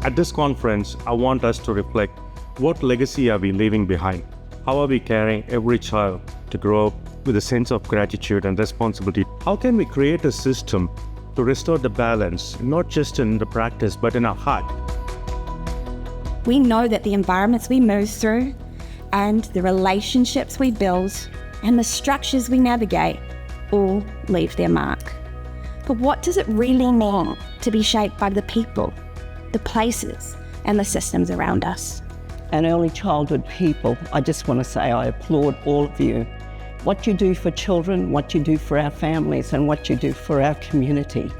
At this conference, I want us to reflect, what legacy are we leaving behind? How are we carrying every child to grow up with a sense of gratitude and responsibility? How can we create a system to restore the balance, not just in the practice, but in our heart? We know that the environments we move through and the relationships we build and the structures we navigate all leave their mark. But what does it really mean to be shaped by the people, the places, and the systems around us? And early childhood people, I just want to say I applaud all of you. What you do for children, what you do for our families, and what you do for our community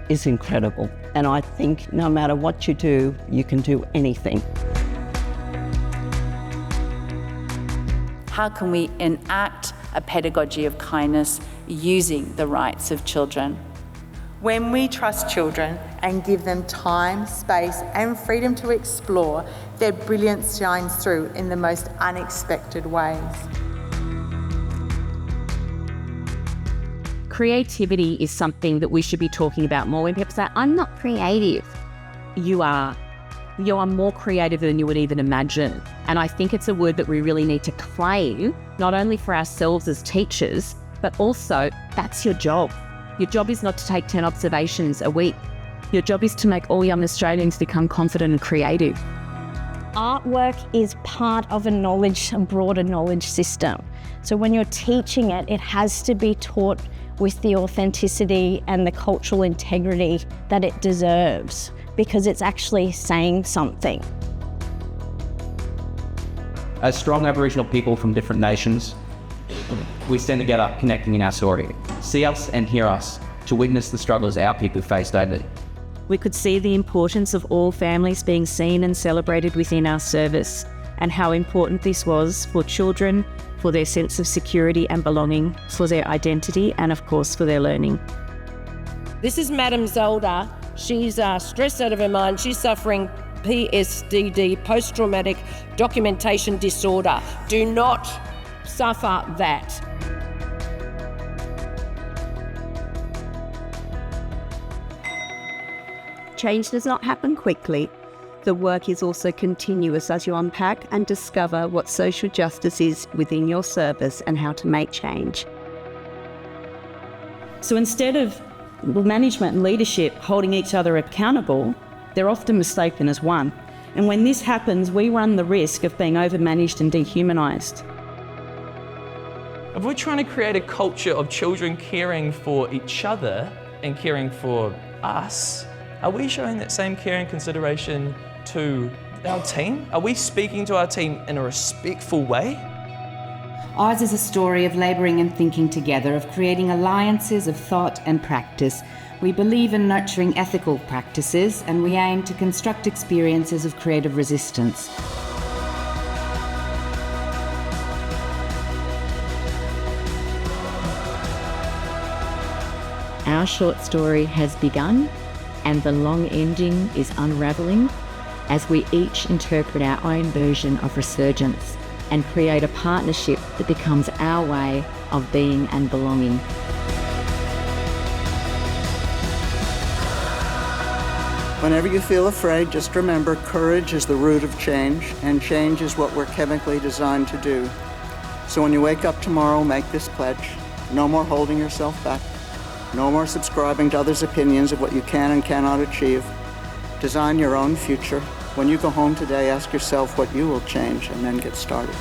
is incredible. And I think no matter what you do, you can do anything. How can we enact a pedagogy of kindness using the rights of children? When we trust children and give them time, space, and freedom to explore, their brilliance shines through in the most unexpected ways. Creativity is something that we should be talking about more. When people say, I'm not creative, you are. You are more creative than you would even imagine. And I think it's a word that we really need to claim, not only for ourselves as teachers, but also that's your job. Your job is not to take 10 observations a week. Your job is to make all young Australians become confident and creative. Artwork is part of a broader knowledge system. So when you're teaching it, it has to be taught with the authenticity and the cultural integrity that it deserves, because it's actually saying something. As strong Aboriginal people from different nations, we stand together connecting in our story. See us and hear us to witness the struggles our people face daily. We could see the importance of all families being seen and celebrated within our service, and how important this was for children, for their sense of security and belonging, for their identity, and of course for their learning. This is Madam Zelda. She's stressed out of her mind. She's suffering PSDD, post-traumatic documentation disorder. Do not suffer that. Change does not happen quickly. The work is also continuous as you unpack and discover what social justice is within your service and how to make change. So instead of management and leadership holding each other accountable, they're often mistaken as one. And when this happens, we run the risk of being overmanaged and dehumanised. If we're trying to create a culture of children caring for each other and caring for us, are we showing that same care and consideration to our team? Are we speaking to our team in a respectful way? Ours is a story of labouring and thinking together, of creating alliances of thought and practice. We believe in nurturing ethical practices, and we aim to construct experiences of creative resistance. Our short story has begun, and the long ending is unravelling as we each interpret our own version of resurgence and create a partnership that becomes our way of being and belonging. Whenever you feel afraid, just remember courage is the root of change, and change is what we're chemically designed to do. So when you wake up tomorrow, make this pledge. No more holding yourself back. No more subscribing to others' opinions of what you can and cannot achieve. Design your own future. When you go home today, ask yourself what you will change and then get started.